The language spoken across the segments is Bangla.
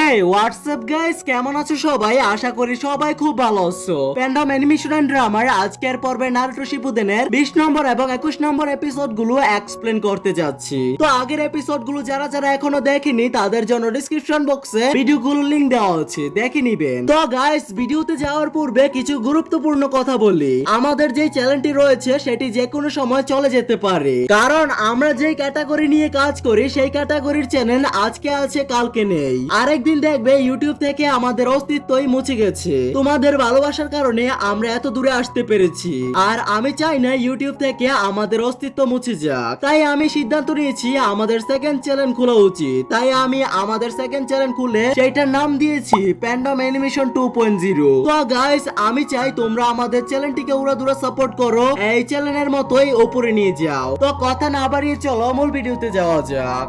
হেই হোয়াটসঅ্যাপ গাইস, কেমন আছো সবাই? আশা করি সবাই খুব ভালো আছো। প্যান্ডাম অ্যানিমেশন এন্ড ড্রামার আজকের পর্বে নারুটো শিপুদেনের 20 নম্বর এবং 21 নম্বর এপিসোড গুলো এক্সপ্লেন করতে যাচ্ছি। তো আগের এপিসোড গুলো যারা যারা এখনো দেখেনি তাদের জন্য ডেসক্রিপশন বক্সে ভিডিওগুলোর লিংক দেওয়া আছে, দেখে নিবেন। তো গাইস, ভিডিওতে যাওয়ার পূর্বে কিছু গুরুত্বপূর্ণ কথা বলি। আমাদের যে চ্যানেলটি রয়েছে সেটি যে কোনো সময় চলে যেতে পারে, কারণ আমরা যে ক্যাটাগরি নিয়ে কাজ করি সেই ক্যাটাগরির চ্যানেল আজকে আছে কালকে নেই। আরেকদিন দেখবে ইউটিউব থেকে আমাদের অস্তিত্বই মুছে গেছে। তোমাদের ভালোবাসার কারণে আমরা এত দূরে আসতে পেরেছি, আর আমি চাই না ইউটিউব থেকে আমাদের অস্তিত্ব মুছে যাক। তাই আমি সিদ্ধান্ত নিয়েছি আমাদের সেকেন্ড চ্যানেল খোলা উচিত। তাই আমি আমাদের সেকেন্ড চ্যানেল খুলে সেইটার নাম দিয়েছি প্যান্ডাম অ্যানিমেশন 2.0। তো গাইস, আমি চাই তোমরা আমাদের চ্যানেলটিকে উড়াদুরা সাপোর্ট করো, এই চ্যানেলের মতোই উপরে নিয়ে যাও। তো কথা না বাড়িয়ে চলো মূল ভিডিওতে যাওয়া যাক।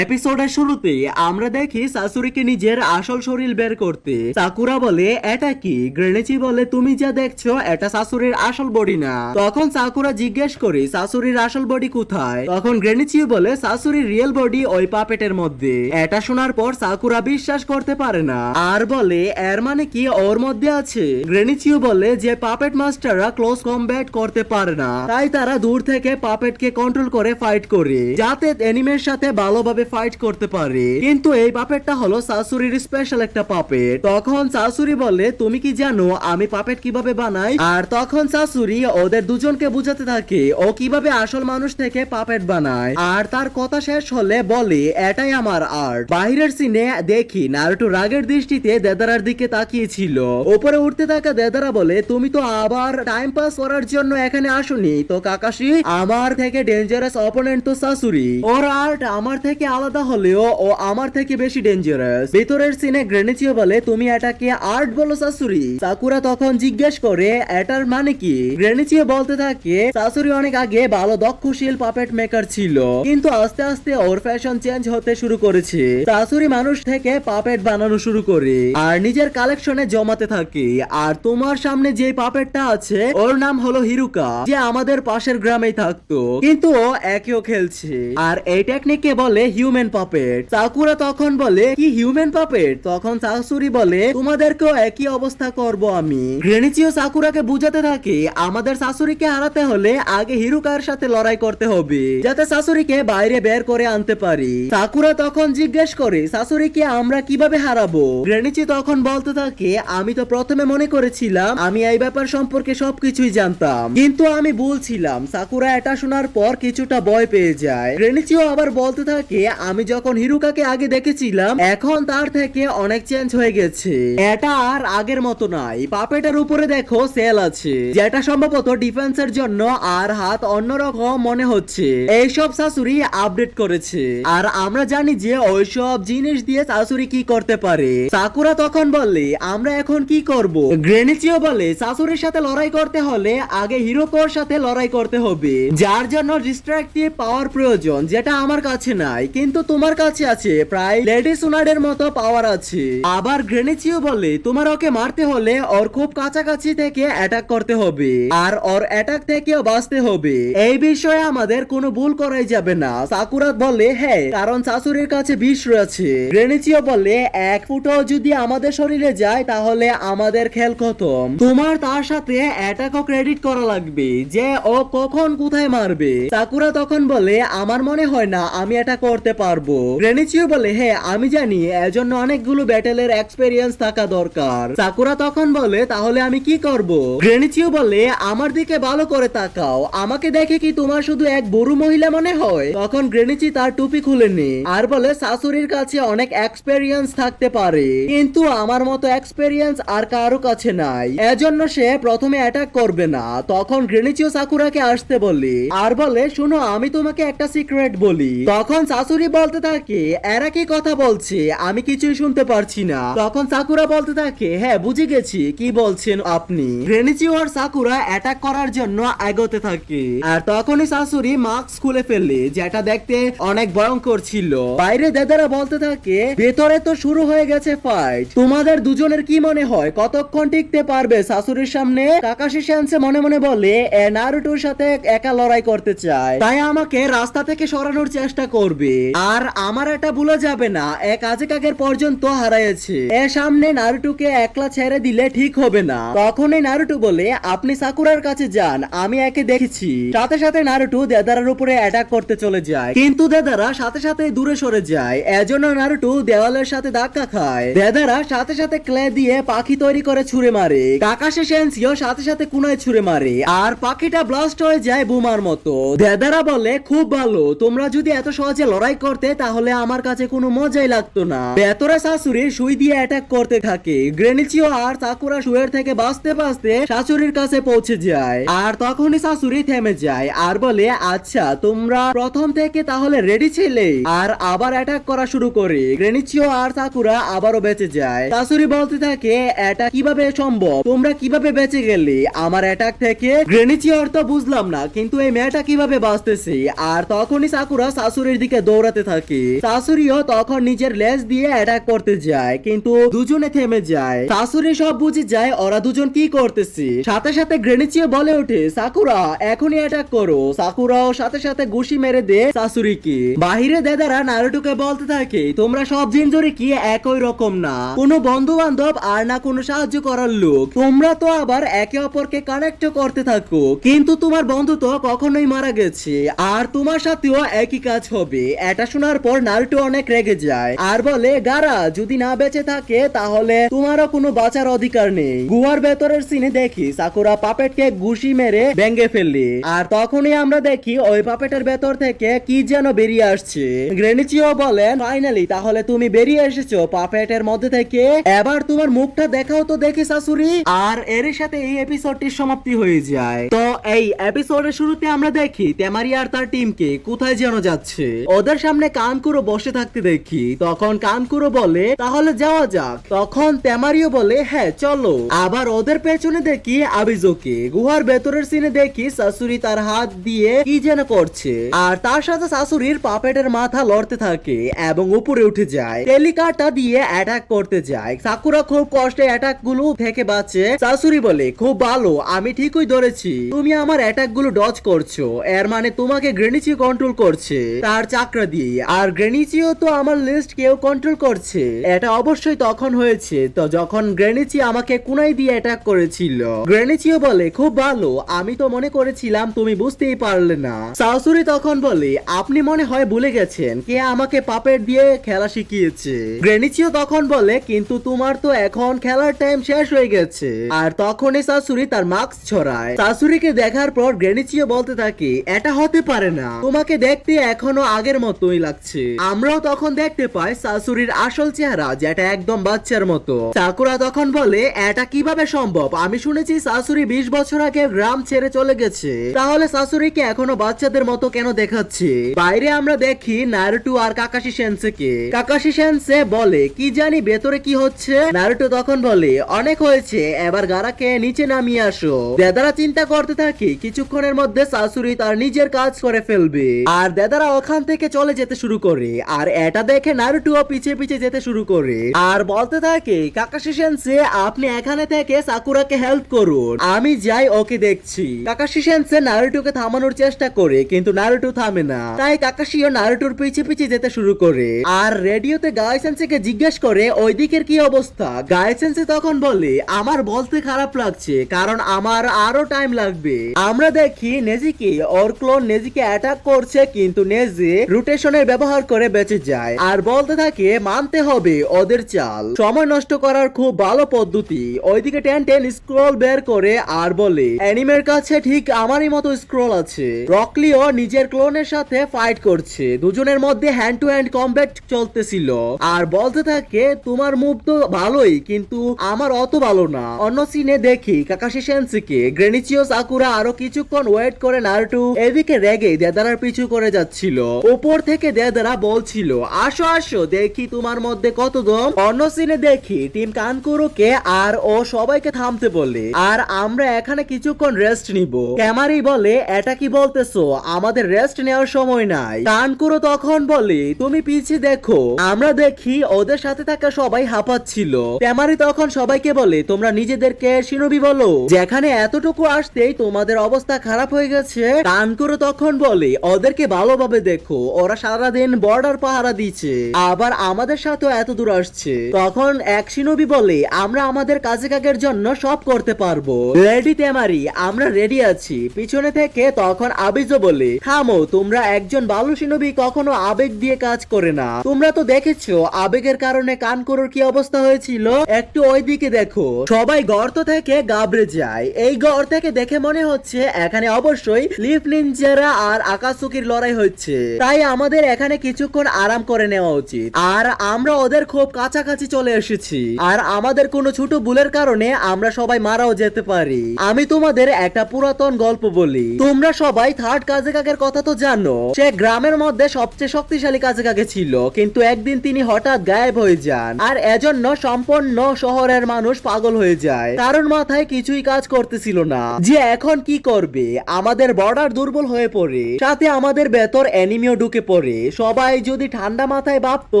এপিসোডের শুরুতে আমরা দেখি সাসুরিকে নিজের আসল শরীর বের করতে। সাকুরা বলে এটা কি? গ্রেনেচি বলে তুমি যা দেখছো এটা সাসুরির আসল বডি না। তখন সাকুরা জিজ্ঞেস করে সাসুরির আসল বডি কোথায়? তখন গ্রেনেচি বলে সাসুরির রিয়েল বডি ওই পাপেটের মধ্যে। এটা শোনার পর সাকুরা বিশ্বাস করতে পারে না আর বলে এর মানে কি ওর মধ্যে আছে? গ্রেনেচিও বলে যে পাপেট মাস্টাররা ক্লোজ কমব্যাট করতে পারে না, তাই তারা দূর থেকে পাপেটকে কন্ট্রোল করে ফাইট করে, যাতে এনিমের সাথে ভালোভাবে ফাইট করতে পারে। কিন্তু এই পাপেটটা হলো সাসুরির স্পেশাল একটা পাপেট। তখন সাসুরি বলে তুমি কি জানো আমি পাপেট কিভাবে বানাই? আর তখন সাসুরি ওদের দুজনকে বুঝাতে থাকে ও কিভাবে আসল মানুষ থেকে পাপেট বানায়। আর তার কথা শেষ হলে বলে এটাই আমার আর্ট। বাহিরের সিনে দেখি নারুটো রাগের দৃষ্টিতে দেদারার দিকে তাকিয়েছিল। উপরে উঠতে থাকা দেদারা বলে তুমি তো আবার টাইম পাস করার জন্য এখানে আসোনি তো কাকাশি? আমার থেকে ডেঞ্জারাস অপোনেন্ট তো সাসুরি। ওর আর্ট আমার থেকে আলাদা হলেও ও আমার থেকে বেশি ডেঞ্জারাস। ভিতরের সিনে গ্রেনেচিও বলে তুমি এটাকে আর্ট বলো সাসুরি? সাকুরা তখন জিজ্ঞেস করে এটার মানে কি? গ্রেনেচিও বলতে থাকে সাসুরি অনেক আগে ভালো দক্ষশীল পাপেট মেকার ছিল, কিন্তু আস্তে আস্তে ওর ফ্যাশন চেঞ্জ হতে শুরু করেছে। সাসুরি মানুষ থেকে পাপেট বানানো শুরু করে আর নিজের কালেকশনে জমাতে থাকে। আর তোমার সামনে যে পাপেটটা আছে ওর নাম হলো হিরুকা, যে আমাদের পাশের গ্রামেই থাকতো, কিন্তু ও একেও খেলছে। আর এই টেকনিককে বলে হিউম্যান পাপেট। সাকুরা তখন বলে কি হিউম্যান পাপেট? তখন সাসুরি বলে তোমাদেরকেও একই অবস্থা করব আমি। গ্রেনিচিও সাকুরাকে বুঝাতে থাকে আমাদের সাসুরিকে হারাতে হলে আগে হিরুকার সাথে লড়াই করতে হবে, যাতে সাসুরিকে বাইরে বের করে আনতে পারি। সাকুরা তখন জিজ্ঞেস করে সাসুরিকে আমরা কিভাবে হারাবো? গ্রেনিচি তখন বলতে থাকে আমি তো প্রথমে মনে করেছিলাম আমি এই ব্যাপার সম্পর্কে সবকিছুই জানতাম, কিন্তু আমি ভুল ছিলাম। সাকুরা এটা শোনার পর কিছুটা ভয় পেয়ে যায়। গ্রেনিচিও আবার বলতে থাকে আমি যখন হিরুকাকে আগে দেখেছিলাম এখন তার থেকে অনেক চেঞ্জ হয়ে গেছে, এটা আর আগের মতো নাই। পাপেটের উপরে দেখো সেল আছে, যেটা সম্ভবত ডিফেন্সের জন্য, আর হাত অন্যরকম মনে হচ্ছে। এইসব সাসুরি আপডেট করেছে, আর আমরা জানি যে ওইসব জিনিস দিয়ে সাসুরি কি করতে পারে। সাকুরা তখন বলে আমরা এখন কি করব? গ্রেনিচিও বলে সাসুরির সাথে লড়াই করতে হলে আগে হিরোকোর সাথে লড়াই করতে হবে, যার জন্য ডিস্ট্রাকটিভ পাওয়ার প্রয়োজন, যেটা আমার কাছে নাই, কিন্তু তোমার কাছে আছে। প্রায় লেডি সুনাডের মতো পাওয়ার আছে। আবার গ্রেনিচিও বলে তোমার ওকে মারতে হলে ওর খুব কাছাকাছি থেকে অ্যাটাক করতে হবে, আর ওর অ্যাটাক থেকেও বাঁচতে হবে। এই বিষয়ে আমাদের কোনো ভুল করাই যাবে না। সাকুরা বলে হ্যাঁ, কারণ সাসুরির কাছে বিষ রয়েছে। গ্রেনিচিও বলে এক ফুটও যদি আমাদের শরীরে যায় তাহলে আমাদের খেল খতম। তোমার তার সাথে অ্যাটাকও ক্রেডিট করা লাগবে যে ও কখন কোথায় মারবে। সাকুরা তখন বলে আমার মনে হয় না আমি এটা করতে পারবো। গ্রেনিচিও বলে হ্যাঁ আমি জানি, এজন্য অনেকগুলো ব্যাটেলের এক্সপেরিয়েন্স থাকা দরকার। সাকুরা তখন বলে তাহলে আমি কি করব? গ্রেনিচিও বলে আমার দিকে ভালো করে তাকাও, আমাকে দেখে কি তোমার শুধু এক বুড়ো মহিলা মনে হয়? তখন গ্রেনিচি তার টুপি খুলে নে আর বলে সাসুরির কাছে অনেক এক্সপেরিয়েন্স থাকতে পারে, কিন্তু আমার মতো এক্সপেরিয়েন্স আর কারো কাছে নাই, এজন্য সে প্রথমে অ্যাটাক করবে না। তখন গ্রেনিচিও সাকুরাকে আসতে বলে আর বলে শুনো আমি তোমাকে একটা সিক্রেট বলি। তখন সাসুরি বলতে থাকে এরা কি কথা বলছে, আমি কিছুই শুনতে পারছি না। তখন সাকুরা বলতে থাকে হ্যাঁ বুঝে গেছি, কি বলছেন আপনি? গ্রেনিচিও আর সাকুরা অ্যাটাক করার জন্য এগোতে থাকে, আর তখনই সাসুরি মাস্ক খুলে ফেলে, যেটা দেখতে অনেক ভয়ঙ্কর ছিল। বাইরে দেদারা বলতে থাকে ভেতরে তো শুরু হয়ে গেছে ফাইট, তোমাদের দুজনের কি মনে হয় কতক্ষণ টিকতে পারবে সাসুরির সামনে? কাকাশি সেন্সে মনে মনে বলে নারুটোর সাথে একা লড়াই করতে চায়, তাই আমাকে রাস্তা থেকে সরানোর চেষ্টা করবে। আর আমার এটা ভুলা যাবে না, এক আজেকাগের পর্যন্ত হারাইছে, এর সামনে নারুটোকে একলা ছেড়ে দিলে ঠিক হবে না। তখনই নারুটো বলে আপনি সাকুরার কাছে যান, আমি একে দেখেছি। সাথে সাথে নারুটো দেদারার উপরে অ্যাটাক করতে চলে যায়, কিন্তু দেদারা সাথে সাথে দূরে সরে যায়। এজন্য নারুটো দেওয়ালের সাথে ধাক্কা খায়। দেদারা সাথে সাথে ক্লে দিয়ে পাখি তৈরি করে ছুঁড়ে মারে। কাকাশি সেন্সিও সাথে সাথে কুনায় ছুঁড়ে মারে, আর পাখিটা ব্লাস্ট হয়ে যায় বোমার মতো। দেদারা বলে খুব ভালো, তোমরা যদি এত সহজে লড়াই করতে তাহলে আমার কাছে কোনো মজাই লাগতো না। ভেতরে শাশুড়ি সুই দিয়ে অ্যাটাক করতে থাকে। গ্রেনিচিও আর সাকুরা সুয়ের থেকে বাঁচতে বাঁচতে শাশুড়ির কাছে পৌঁছে যায়, আর তখনই শাশুড়ি থেমে যায় আর বলে আচ্ছা তোমরা প্রথম থেকে তাহলে রেডি ছিলে, আর আবার অ্যাটাক করা শুরু করে। গ্রেনিচিও আর সাকুরা আবারও বেঁচে যায়। শাশুড়ি বলতে থাকে এটা কিভাবে সম্ভব, তোমরা কিভাবে বেঁচে গেলে আমার অ্যাটাক থেকে? গ্রেনিচিওর তো বুঝলাম না, কিন্তু এই মেয়েটা কিভাবে বাঁচতেছে? আর তখনই সাকুরা শাশুড়ির দিকে দৌড়াতে থাকে। শাশুড়িও তখন নিজের লেজ দিয়ে অ্যাটাক করতে যায়, কিন্তু দুজনে থেমে যায়। শাশুড়ি সব বুঝে যায় ওরা দুজন কি করতেছে। সাথে সাথে গ্রেনিচিও বলে ওঠে সাকুরা এখনই অ্যাটাক করো। সাকুরাও সাথে সাথে ঘুষি মেরে দেয় শাশুড়িকে। বাহিরে দেদারা নারুটোকে বলতে থাকে তোমরা সব জিনজরি কি একই রকম না, কোনো বন্ধু বান্ধব আর না কোনো সাহায্য করার লোক, তোমরা তো আবার একে অপরকে কানেক্ট করতে থাকো, কিন্তু তোমার বন্ধু তো কখনোই মারা গেছে, আর তোমার সাথেও একই কাজ হবে। এটা শোনার পর নারুটো অনেক রেগে যায় আর বলে গারা যদি না বেঁচে থাকে তাহলে তোমারও কোনো বাঁচার অধিকার নেই। গুহার ভেতরের সিনে দেখি সাকুরা পাপেটকে ঘুষি মেরে ভেঙে ফেললি, আর তখনই আমরা দেখি ওই পাপেটের ভেতর থেকে কি যেন বেরিয়ে আসছে। গ্রেনিচিও বলেন ফাইনালি তাহলে তুমি বেরিয়ে এসেছো পাপেটের মধ্যে থেকে, এবার তোমার মুখটা দেখাও তো দেখি শাশুড়ি। আর এর সাথে এই এপিসোডটির সমাপ্তি হয়ে যায়। তো এই এপিসোডের শুরুতে আমরা দেখি তেমারি আর তার টিমকে কোথায় যেন যাচ্ছে। ওদের সামনে কানকুরো বসে থাকতে দেখি। তখন কানকুরো বলে তাহলে যাওয়া যাক। তখন তেমারিও বলে হ্যাঁ চলো। আবার ওদের পেছনে দেখি আবিজোকে। গুহার ভেতরের সিনে দেখি শাশুড়ি তার হাত দিয়ে কি যেন করছে, আর তার সাথে শাশুড়ির পাপেটের মাথা লড়তে থাকে এবং উপরে উঠে যায়। টেলিকাটা দিয়ে অ্যাটাক করতে যায়। সাকুরা খুব কষ্টে অ্যাটাক গুলো থেকে বাঁচে। শাশুড়ি বলে খুব ভালো, আমি ঠিকই ধরেছি, তুমি আমার অ্যাটাক গুলো ডজ করছো, এর মানে তোমাকে গ্রেনিচিও কন্ট্রোল করছে তার চাকরা দিয়ে, আর গ্রেনিচিও তো আমার লিস্ট কেউ কন্ট্রোল করছে। এটা অবশ্যই তখন হয়েছে তো যখন গ্রেনিচি আমাকে কুনাই দিয়ে অ্যাটাক করেছিল। গ্রেনিচিও বলে খুব ভালো, আমি তো মনে করেছিলাম তুমি বুঝতেই পারলে না। শাশুড়ি তখন বলে আপনি মনে হয় ভুলে গেছেন কে আমাকে পাপেট দিয়ে খেলা শিখিয়েছে। গ্রেনিচিও তখন বলে কিন্তু তোমার তো এখন খেলার টাইম শেষ হয়ে গেছে। আর তখনই শাশুড়ি তার মাস্ক ছড়ায়। শাশুড়িকে দেখার পর গ্রেনিচিও বলতে থাকে এটা হতে পারে না, তোমাকে দেখতে এখনো আগের মতোই লাগছে। আমরাও তখন দেখতে পাই শাশুড়ির আসল চেহারা, যেটা একদম বাচ্চার মতো। সাকুরা তখন বলে এটা কিভাবে সম্ভব, আমি শুনেছি শাশুড়ি 20 বছর আগে গ্রাম ছেড়ে চলে গেছে, তাহলে শাশুড়িকে এখনো বাচ্চাদের মতো কেন দেখাচ্ছে? বাইরে আমরা দেখি নারুটো আর কাকাশি সেন্সেকে। কাকাশি সেন্সে বলে কি জানি ভেতরে কি হচ্ছে। নারুটো তখন বলে অনেক হয়েছে, এবার গারাকে নিচে নামিয়ে আসো। দেদারা চিন্তা করতে থাকে কিছুক্ষণের মধ্যে শাশুড়ি তার নিজের কাজ করে ফেলবে, আর দেদারা ওখান থেকে চলে যেতে শুরু করে। আর এটা দেখে নারুটো পিছে পিছে যেতে শুরু করে আর বলতে থাকে কাকাশি সেন্সে আপনি এখানে থেকে সাকুরাকে হেল্প করুন, আমি যাই ওকে দেখছি। কাকাশি সেন্সে নারুটোকে থামানোর চেষ্টা করে, কিন্তু নারুটো থামে না, তাই কাকাশিও নারুটোর পিছে পিছে যেতে শুরু করে। আর রেডিওতে গাই সেন্সেকে জিজ্ঞেস করে ওই দিকের কি অবস্থা। গাই সেন্সে তখন বলে আমার বলতে খারাপ লাগছে, কারণ আমার আরো টাইম লাগবে। আমরা দেখি নেজিকে ওর ক্লোন নেজিকে অ্যাটাক করছে, কিন্তু নেজি রোটেশনের ব্যবহার করে বেঁচে যায় আর বলতে থাকে মানতে হবে ওদের চাল, সময় নষ্ট করার খুব ভালো পদ্ধতি। ওইদিকে টেন স্ক্রল বের করে আর বলে অ্যানিমের কাছে ঠিক আমারই মতো স্ক্রল আছে। রকলিও নিজের ক্লোনের সাথে ফাইট করছে, দুজনের মধ্যে হ্যান্ড টু হ্যান্ড কমব্যাট চলতেছিল আর বলতে থাকে তোমার মুভ তো ভালোই, কিন্তু আমার অত ভালো না। অন্য সিনে দেখি কাকাশি সেন্সেকে গ্রেনিচিও সাকুরা আরো কিছুক্ষণ ওয়েট করে নারুটো এদিকে রেগে দেদারার পিছু করে যাচ্ছিল। উপর থেকে দেদারা বলছিল আসো আসো দেখি তোমার মধ্যে কত দম। অন্য সিনে দেখি টিম কানকুরোকে আর ও সবাইকে থামতে বলে, আর আমরা এখানে কিছুক্ষণ রেস্ট নিব। ক্যামারি বলে এটা কি বলতেছো, আমাদের রেস্ট নেওয়ার সময় নাই। কানকুরো তখন বলে তুমি পিছিয়ে দেখো। আমরা দেখি ওদের সাথে থাকা সবাই হাঁপাচ্ছিল। ক্যামারি তখন সবাইকে বলে তোমরা নিজেদেরকে শিনোবি বলো, যেখানে এতটুকু আসতেই তোমাদের অবস্থা খারাপ হয়ে গেছে। কানকুরো তখন বলে ওদেরকে ভালোভাবে দেখো, ওরা ওরা সারাদিন বর্ডার পাহারা দিচ্ছে, আবার আমাদের সাথেও এত দূর আসছে। তখন এক শিনোবি বলে, আমরা আমাদের কাজের জন্য সব করতে পারবো। রেডি তেমারি, আমরা রেডি আছি। পিছনে থেকে তখন আবিজও বলে, থামো, তোমরা একজন ভালো শিনোবি কখনো আবেগ দিয়ে কাজ করে না। তোমরা তো দেখেছো আবেগের কারণে কানকুরোর কি অবস্থা হয়েছিল। একটু ওইদিকে দেখো। সবাই গর্ত থেকে গাবড়ে যায়। এই ঘর থেকে দেখে মনে হচ্ছে এখানে অবশ্যই লিফ নিনজারা আর আকাশুকির লড়াই হচ্ছে, তাই আমাদের এখানে কিছুক্ষণ আরাম করে নেওয়া উচিত। আর আমরা ওদের খুব কাছাকাছি চলে এসেছি, আর আমাদের কোনো ছোট ভুলের কারণে আমরা সবাই মারাও যেতে পারি। আমি তোমাদের একটা পুরাতন গল্প বলি। তোমরা সবাই থার্ড কাজেকাগের কথা তো জানো। সে গ্রামের মধ্যে সবচেয়ে শক্তিশালী কাজেকাগে ছিল, কিন্তু একদিন তিনি হঠাৎ গায়েব হয়ে যান, আর এজন্য সম্পূর্ণ শহরের মানুষ পাগল হয়ে যায়। কারণ মাথায় কিছুই কাজ করতেছিল না যে এখন কি করবে। আমাদের বর্ডার দুর্বল হয়ে পড়ে, সাথে আমাদের ভেতর এনিমিও ঢুকে পড়ে। সবাই যদি ঠান্ডা মাথায় ভাবতো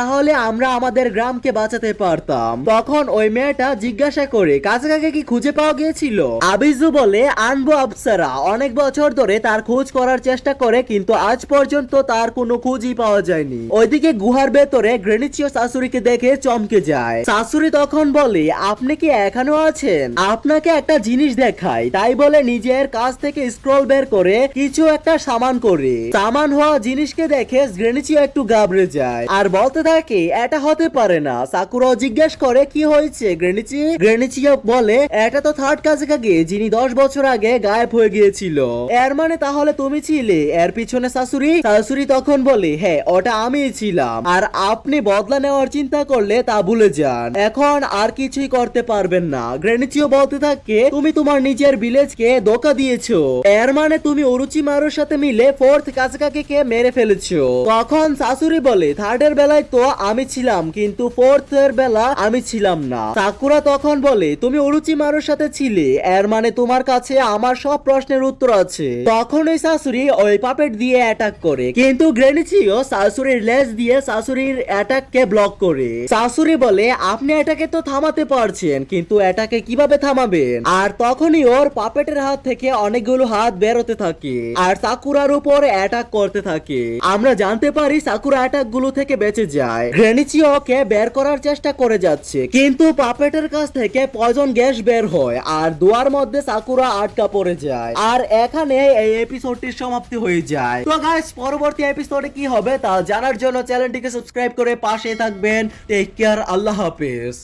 তাহলে আমরা আমাদের গ্রামকে বাঁচাতে পারতাম। তখন ওই মেয়েটা জিজ্ঞাসা করে, কাছাকাছি কি খুঁজে পাওয়া গিয়েছিল? আবিজু বলে, আনবো আফসারা অনেক বছর ধরে তার খোঁজ করার চেষ্টা করে, কিন্তু আজ পর্যন্ত তার কোনো খোঁজই পাওয়া যায়নি। ওইদিকে গুহার ভেতরে গ্রেনিচিও শাশুড়িকে দেখে চমকে যায়। শাশুড়ি তখন বলে, আপনি কি এখনো আছেন? আপনাকে একটা জিনিস দেখাই। তাই বলে নিজের কাছ থেকে স্ক্রল বের করে কিছু একটা সামান করে। সামান হওয়া জিনিসকে দেখে গ্রেনিচিও একটু গাবড়ে যায় আর বলতে থাকে, এটা হতে পারে না। সাকুরাও জিজ্ঞেস করে, কি হয়েছে গ্রেনিচি? গ্রেনিচিও বলে, এটা তো থার্ড কাজেকাগে, যিনি 10 বছর আগে গায়েব হয়ে গিয়েছিল। এর মানে তাহলে তুমি ছিলে এর পিছনে? শাশুড়ি তখন বলে, হ্যাঁ, ওটা আমিই ছিলাম। আর আপনি বদলা নেওয়ার চিন্তা করলে তা ভুলে যান, এখন আর কিছুই করতে পারবেন না। গ্রেনিচিও বলতে থাকে, তুমি তোমার নিজের ভিলেজকে ধোঁকা দিয়েছো। এর মানে তুমি ওরুচিমারুর সাথে মিলে ফোর্থ কাজেকাগে মেরে ফেলেছো। তখন শাশুড়ি বলে, থার্ডের বেলায় তো আমি ছিলাম, কিন্তু ফোর্থ এর বেলা আমি ছিলাম না। সাকুরা তখন বলে, তুমি ওরুচিমারুর সাথে ছিলে, এর মানে তোমার কাছে আমার সব প্রশ্নের উত্তর আছে। তখন ওই শাশুড়ি ওই পাপেট দিয়ে অ্যাটাক করে, কিন্তু গ্রেনিচিও শাশুড়ির লেজ দিয়ে শাশুড়ির অ্যাটাককে ব্লক করে। শাশুড়ি বলে, আপনি এটাকে তো থামাতে পারছেন, কিন্তু এটাকে কিভাবে থামাবেন? আর তখনই ওর পাপেটের হাত থেকে অনেকগুলো হাত বেরোতে থাকে আর সাকুরার উপর অ্যাটাক করতে থাকে। আমরা জানতে পারি সাকুরা অ্যাটাক গুলো থেকে বেঁচে যায়। গ্রেনিচিও ওকে বের করার চেষ্টা করে যাচ্ছে, কিন্তু পাপেটের কাছ থেকে পয়জন গ্যাস বের হয় আর দুয়ার মধ্যে সাকুরা আটকা পড়ে যায়। আর এখানে এই এপিসোডটির সমাপ্তি হয়ে যায়। তো গাইস, পরবর্তী এপিসোডে কি হবে তা জানার জন্য চ্যানেলটিকে সাবস্ক্রাইব করে পাশে থাকবেন। টেক কেয়ার, আল্লাহ হাফেজ।